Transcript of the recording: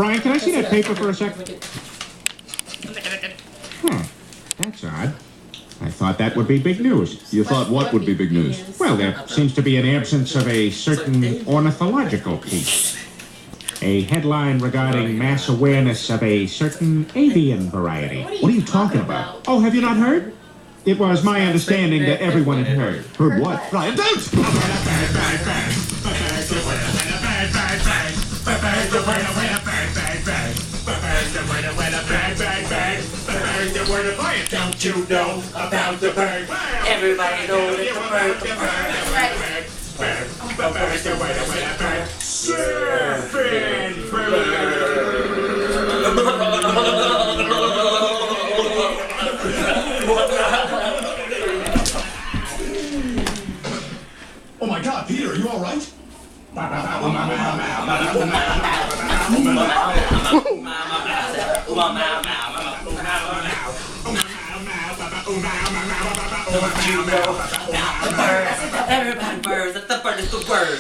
Brian, can I see that paper for a sec? That's odd. I thought that would be big news. You thought what would be big news? Well, there seems to be an absence of a certain ornithological piece. A headline regarding mass awareness of a certain avian variety. What are you talking about? Oh, have you not heard? It was my understanding that everyone had heard. Heard what? Brian, don't! Don't you know about the bird? Everybody knows it's the bird. Surfing Oh my God, Peter, are you all right? Don't you know about the bird? Everybody birds, the bird is the word.